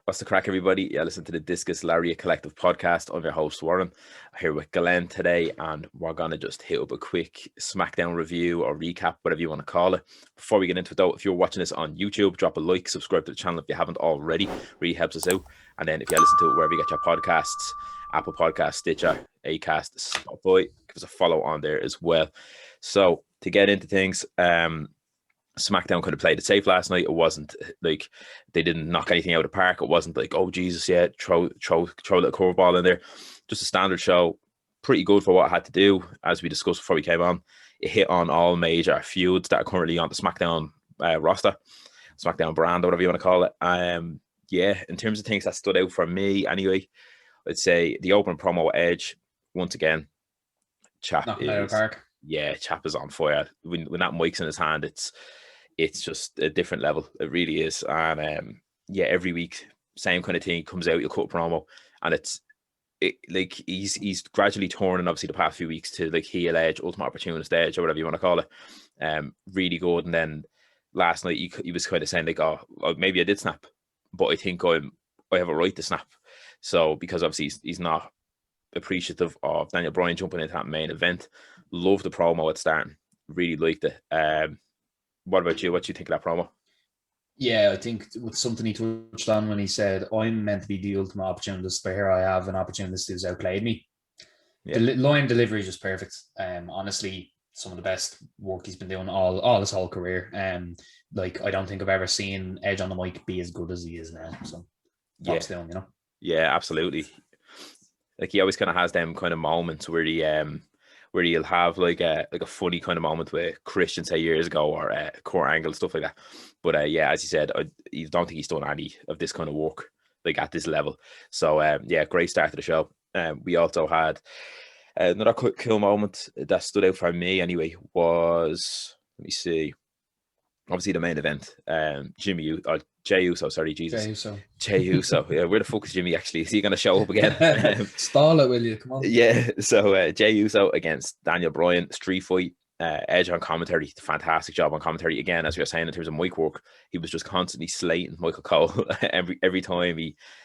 What's the crack, everybody? Yeah, listen to the Discus Lariat Collective podcast. I'm your host, Warren. I'm here with Glenn today, and we're going to just hit up a quick Smackdown review or recap, whatever you want to call it. Before we get into it, though, if you're watching this on YouTube, drop a like, subscribe to the channel if you haven't already. Really helps us out. And then if you listen to it wherever you get your podcasts, Apple Podcasts, Stitcher, Acast, Spotify, give us a follow on there as well. So to get into things, SmackDown could have played it safe last night. It wasn't like they didn't knock anything out of the park. It wasn't like, oh Jesus, yeah, throw a little curveball in there. Just a standard show, pretty good for what it had to do. As we discussed before we came on, it hit on all major feuds that are currently on the SmackDown roster, SmackDown brand, or whatever you want to call it. Yeah, in terms of things that stood out for me, anyway, I'd say the opening promo Edge once again. Chap knocking out of the park. Yeah, Chap is on fire. When that mic's in his hand, it's just a different level. It really is. And yeah, every week, same kind of thing. He comes out, you'll cut a promo, and like he's gradually turning, obviously, the past few weeks to like heel Edge, ultimate opportunist Edge, or whatever you want to call it. Really good. And then last night he was kind of saying like, oh, maybe I did snap, but I think I have a right to snap. So because obviously he's not appreciative of Daniel Bryan jumping into that main event. Love the promo at starting. Really liked it. What about you? What do you think of that promo? Yeah, I think with something he touched on when he said, I'm meant to be the ultimate opportunist, but here I have an opportunist who's outplayed me. Yeah. The line delivery is just perfect. Honestly, some of the best work he's been doing all his whole career. Like, I don't think I've ever seen Edge on the mic be as good as he is now. So, props to him, you know? Yeah, absolutely. Like, he always kind of has them kind of moments where he'll have like a funny kind of moment with Christian, say, years ago, or Kurt Angle, stuff like that. But yeah, as you said, I don't think he's done any of this kind of work like at this level. So yeah, great start to the show. We also had another quick cool moment that stood out for me anyway was, let me see, obviously the main event. Jey Uso, sorry, Jesus. Jey Uso. Yeah, where the fuck is Jimmy actually? Is he going to show up again? Stall it, will you? Come on. Yeah, so Jey Uso against Daniel Bryan, street fight. Edge on commentary, fantastic job on commentary. Again, as we were saying, in terms of mic work, he was just constantly slating Michael Cole every time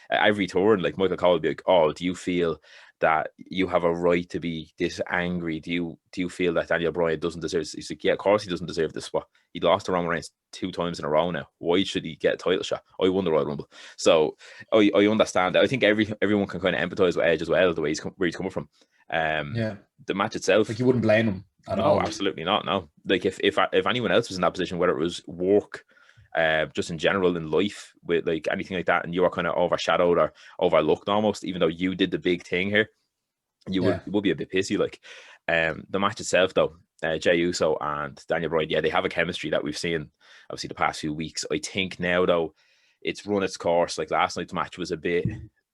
every turn. Like, Michael Cole would be like, oh, do you feel that you have a right to be this angry? Do you feel that Daniel Bryan doesn't deserve this? He's like, yeah, of course he doesn't deserve this spot. He lost to Roman Reigns 2 times in a row now. Why should he get a title shot? I won the Royal Rumble. So I understand that. I think everyone can kind of empathize with Edge as well, the way where he's coming from. Yeah, the match itself, like, you wouldn't blame him at all. No, absolutely not. No, like if anyone else was in that position, whether it was work, just in general in life, with like anything like that, and you were kind of overshadowed or overlooked almost, even though you did the big thing here, you would be a bit pissy. Like, the match itself, though, Jey Uso and Daniel Bryan, yeah, they have a chemistry that we've seen obviously the past few weeks. I think now, though, it's run its course. Like, last night's match was a bit,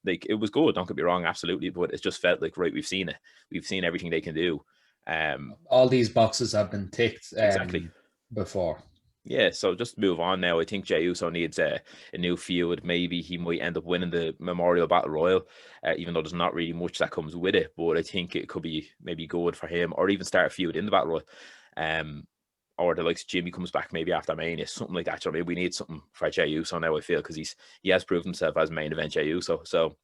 like, it was good, don't get me wrong, absolutely, but it just felt like, right, we've seen it. We've seen everything they can do. All these boxes have been ticked exactly before. Yeah, so just move on now. I think Jey Uso needs a new feud. Maybe he might end up winning the Memorial Battle Royal, even though there's not really much that comes with it. But I think it could be maybe good for him, or even start a feud in the Battle Royal. Or the likes of Jimmy comes back maybe after Mania, something like that. So maybe we need something for Jey Uso now, I feel, because he has proved himself as main event Jey Uso. So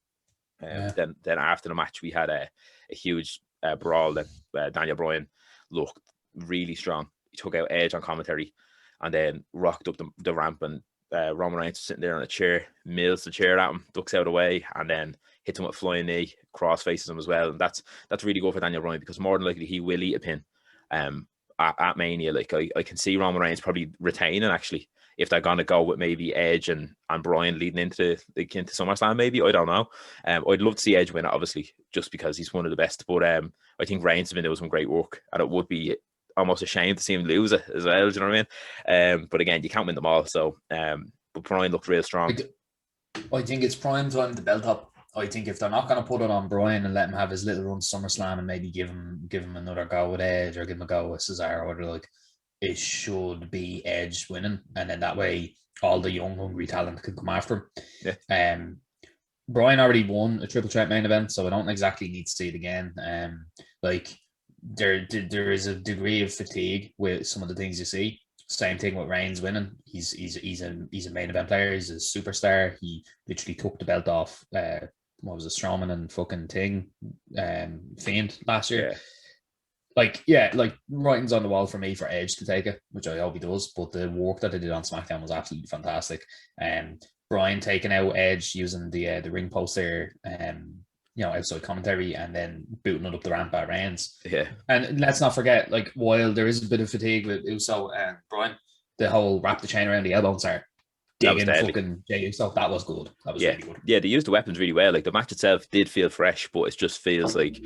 then after the match, we had a huge brawl that Daniel Bryan looked really strong. He took out Edge on commentary and then rocked up the ramp, and Roman Reigns sitting there on a chair, mills the chair at him, ducks out of the way, and then hits him with a flying knee, cross faces him as well. And that's really good for Daniel Bryan, because more than likely he will eat a pin at Mania. Like, I can see Roman Reigns probably retaining, actually, if they're going to go with maybe Edge and Bryan leading into SummerSlam, maybe. I don't know. I'd love to see Edge win it, obviously, just because he's one of the best. But I think Reigns has been doing some great work, and it would be almost a shame to see him lose it as well. Do you know what I mean? But again, you can't win them all. So, but Bryan looked real strong. I think it's prime time to belt up. I think if they're not going to put it on Bryan and let him have his little run to SummerSlam and maybe give him another go with Edge, or give him a go with Cesaro, or like, it should be Edge winning, and then that way all the young hungry talent can come after him. Yeah. Bryan already won a triple threat main event, so I don't exactly need to see it again. Like, there is a degree of fatigue with some of the things you see. Same thing with Reigns winning. He's a main event player. He's a superstar. He literally took the belt off. What was it, Strowman and fucking Thing, Fiend last year. Yeah. Like writing's on the wall for me for Edge to take it, which I hope he does. But the work that they did on SmackDown was absolutely fantastic. Bryan taking out Edge using the ring post there, outside commentary, and then booting it up the ramp at Reigns. Yeah. And let's not forget, like, while there is a bit of fatigue with Uso and Bryan, the whole wrap the chain around the elbow and start digging fucking Jey Uso, that was good. That was really good. Yeah, they used the weapons really well. Like, the match itself did feel fresh, but it just feels like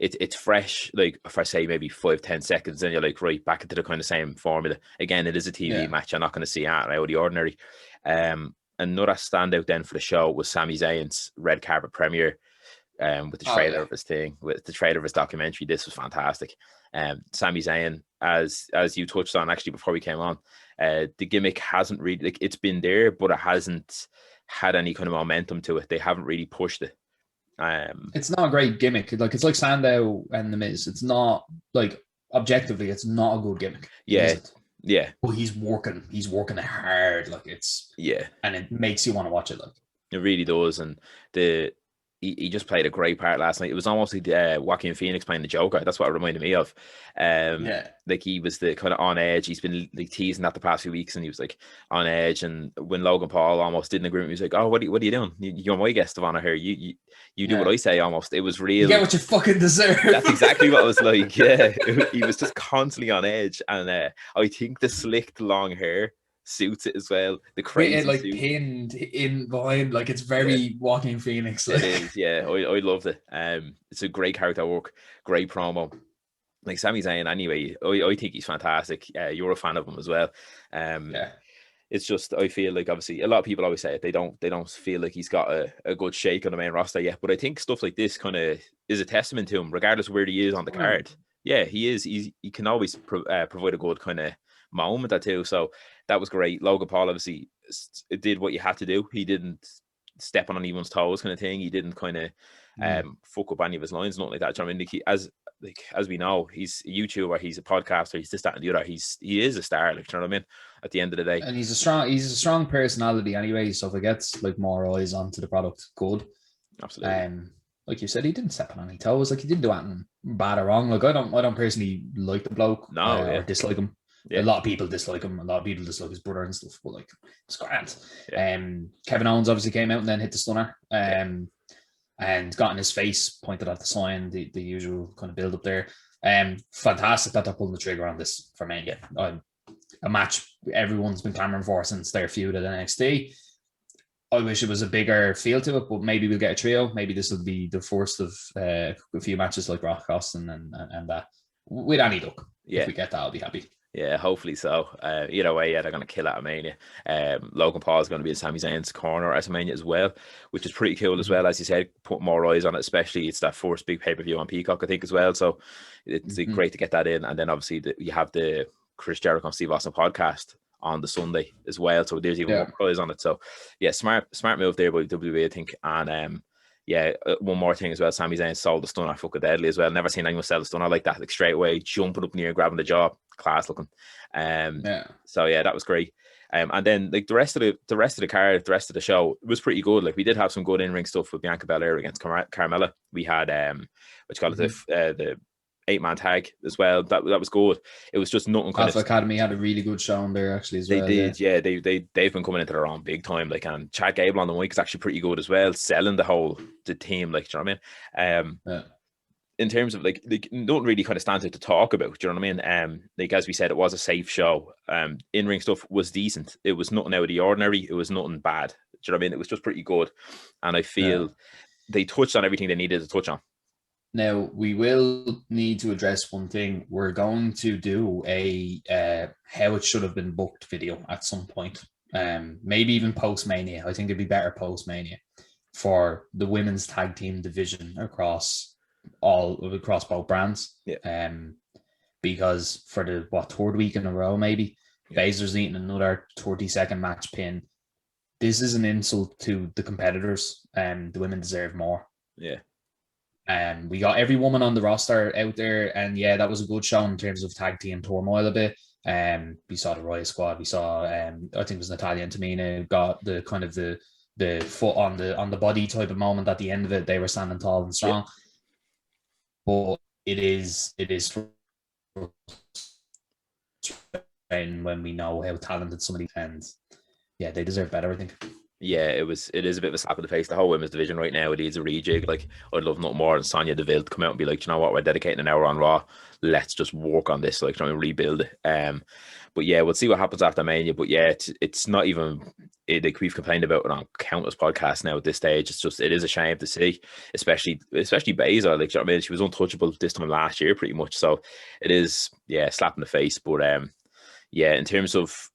it's fresh, like, if I say maybe 5-10 seconds, then you're like, right, back into the kind of same formula. Again, it is a TV match. You're not going to see out of the ordinary. Another standout then for the show was Sami Zayn's red carpet premiere. With the trailer of his thing, with the trailer of his documentary. This was fantastic. Sami Zayn, as you touched on actually before we came on, the gimmick hasn't really, like, it's been there, but it hasn't had any kind of momentum to it. They haven't really pushed it. It's not a great gimmick. Like, it's like Sandow and The Miz. It's not, like, objectively, it's not a good gimmick. Yeah. Yeah. But he's working it hard. Like, it's, and it makes you want to watch it. Like, it really does. And he just played a great part last night. It was almost like Joaquin Phoenix playing the Joker. That's what it reminded me of. Like, he was the kind of on edge. He's been like teasing that the past few weeks, and he was like on edge. And when Logan Paul almost didn't agree with him, he was like, "Oh, what are you doing? You're my guest of honor here. You do what I say." Almost, it was real. You get what you fucking deserve. That's exactly what it was like. Yeah, he was just constantly on edge, and I think the slicked long hair suits it as well. The crazy like suit. Pinned in behind, like, it's very Joaquin Phoenix. It is, yeah. I loved it. It's a great character work, great promo. Like, Sami Zayn, anyway, I think he's fantastic. You're a fan of him as well. It's just, I feel like, obviously, a lot of people always say it, they don't feel like he's got a good shake on the main roster yet. But I think stuff like this kind of is a testament to him, regardless of where he is on the card. Yeah, he is. He can always provide a good kind of moment or two. So that was great. Logan Paul obviously did what you had to do. He didn't step on anyone's toes, kind of thing. He didn't kind of fuck up any of his lines, nothing like that. I mean, as we know, he's a YouTuber, he's a podcaster, he's this, that, and the other. He is a star, like, you know what I mean? At the end of the day, and he's a strong personality anyway. So if it gets like more eyes onto the product, good. Absolutely. Like you said, he didn't step on any toes. Like, he didn't do anything bad or wrong. Like, I don't personally like the bloke or dislike him. Yeah. A lot of people dislike him. A lot of people dislike his brother and stuff. But, like, it's grand. Yeah. Kevin Owens obviously came out and then hit the stunner. And got in his face, pointed at the sign, the usual kind of build up there. Fantastic that they're pulling the trigger on this for Mania. A match everyone's been clamoring for since their feud at NXT. I wish it was a bigger feel to it, but maybe we'll get a trio. Maybe this will be the first of a few matches like Rock Austin and that. With any luck, if we get that, I'll be happy. Yeah, hopefully so. Either way, they're going to kill at Mania. Logan Paul is going to be in Sami Zayn's corner at Mania as well, which is pretty cool as well. As you said, put more eyes on it, especially it's that first big pay-per-view on Peacock, I think, as well. So it's great to get that in. And then obviously you have the Chris Jericho and Steve Austin podcast on the Sunday as well. So there's even more eyes on it. So yeah, smart move there by WWE, I think. And one more thing as well, Sami Zayn sold the stunner fucking deadly as well. Never seen anyone sell the stunner like that, like straight away, jumping up in the air, grabbing the jaw, class looking. So yeah, that was great. And then like the rest of the card, the rest of the show was pretty good. Like, we did have some good in-ring stuff with Bianca Belair against Carmella. We had the 8-man tag as well. That was good. It was just nothing. Alpha Academy had a really good showing there actually as well. They did, they've been coming into their own big time. Like, and Chad Gable on the mic is actually pretty good as well, selling the team. Like, do you know what I mean? In terms of like don't really kind of stand out to talk about. Do you know what I mean? Like, as we said, it was a safe show. In-ring stuff was decent. It was nothing out of the ordinary. It was nothing bad. Do you know what I mean? It was just pretty good. And I feel they touched on everything they needed to touch on. Now, we will need to address one thing. We're going to do a how it should have been booked video at some point. Maybe even post-Mania. I think it'd be better post-Mania for the women's tag team division across both brands. Yeah. Because for the third week in a row, maybe Baszler's eating another 30-second match pin. This is an insult to the competitors, and the women deserve more. Yeah. We got every woman on the roster out there, and that was a good show in terms of tag team turmoil a bit. We saw the Riot Squad. We saw I think it was Natalia and Tamina got the kind of the foot on the body type of moment at the end of it. They were standing tall and strong. But it is when we know how talented somebody, and yeah, they deserve better, I think. Yeah, it is a bit of a slap in the face. The whole women's division right now, it needs a rejig. Like, I'd love nothing more than Sonya Deville to come out and be like, you know what, we're dedicating an hour on Raw. Let's just work on this, like trying to rebuild it. But yeah, we'll see what happens after Mania. But yeah, it's not even like we've complained about it on countless podcasts now at this stage. It's just, it is a shame to see, especially Baszler. Like, you know what I mean? She was untouchable this time last year, pretty much. So it is, yeah, slap in the face. But yeah, in terms of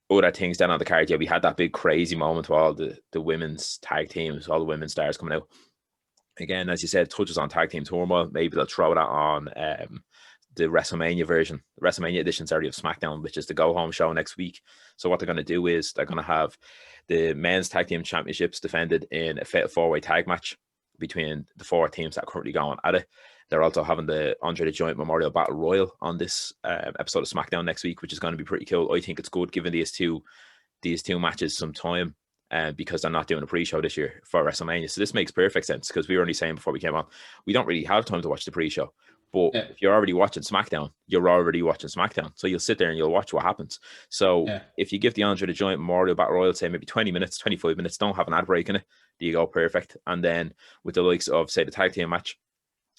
other things down on the card, yeah, we had that big crazy moment with all the women's tag teams, all the women's stars coming out. Again, as you said, touches on tag team turmoil. Maybe they'll throw that on the WrestleMania version, WrestleMania edition, of SmackDown, which is the go home show next week. So what they're going to do is they're going to have the men's tag team championships defended in a fatal four-way tag match between the four teams that are currently going at it. They're also having the Andre the Giant Memorial Battle Royal on this episode of SmackDown next week, which is going to be pretty cool. I think it's good giving these two matches some time, because they're not doing a pre-show this year for WrestleMania. So this makes perfect sense, because we were only saying before we came on, we don't really have time to watch the pre-show. But if you're already watching SmackDown, you're already watching SmackDown. So you'll sit there and you'll watch what happens. So if you give the Andre the Giant Memorial Battle Royal, say maybe 20 minutes, 25 minutes, don't have an ad break in it, there you go, perfect. And then with the likes of, say, the tag team match,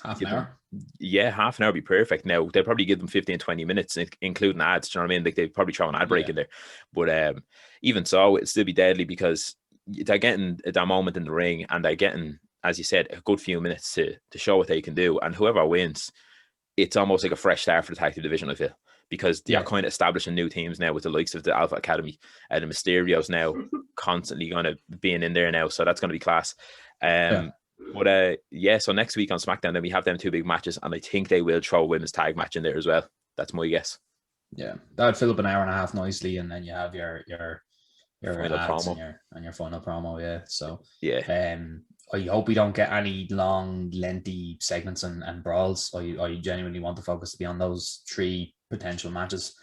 half an hour. Yeah, half an hour would be perfect. Now, they'll probably give them 15, 20 minutes, including ads. Do you know what I mean? Like, they'd probably throw an ad break in there. But even so, it'd still be deadly, because they're getting that moment in the ring, and they're getting, as you said, a good few minutes to show what they can do. And whoever wins, it's almost like a fresh start for the tag team division, I feel, because they're kind of establishing new teams now with the likes of the Alpha Academy and the Mysterios now constantly going to being in there now. So that's going to be class. But so next week on SmackDown, then we have them two big matches, and I think they will throw a women's tag match in there as well. That's my guess. Yeah, that would fill up an hour and a half nicely, and then you have your final ads promo and your final promo. Yeah, so yeah. I hope we don't get any long, lengthy segments and brawls. I genuinely want the focus to be on those three potential matches.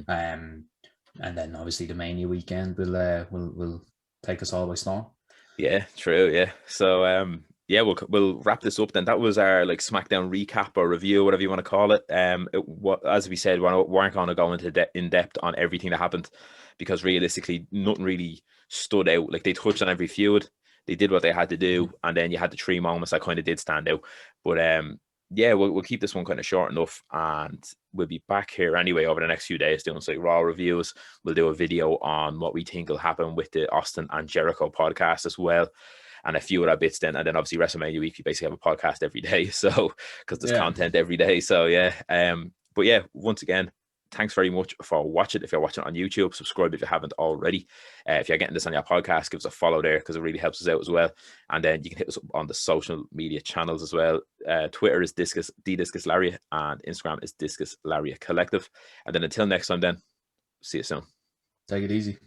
And then obviously the Mania weekend will take us all by storm. Yeah, true. Yeah. So we'll wrap this up then. That was our like SmackDown recap or review, whatever you want to call it. As we said, we weren't going to go into in depth on everything that happened, because realistically, nothing really stood out. Like, they touched on every feud. They did what they had to do, and then you had the three moments that kind of did stand out. But we'll keep this one kind of short enough, and we'll be back here anyway over the next few days doing some Raw reviews. We'll do a video on what we think will happen with the Austin and Jericho podcast as well, and a few other bits then. And then obviously WrestleMania week, we basically have a podcast every day, so because there's content every day. So but yeah, once again, thanks very much for watching. If you're watching on YouTube, subscribe if you haven't already. If you're getting this on your podcast, give us a follow there, because it really helps us out as well. And then you can hit us up on the social media channels as well. Twitter is Discus Lariat, and Instagram is Discus Lariat Collective. And then until next time, then, see you soon. Take it easy.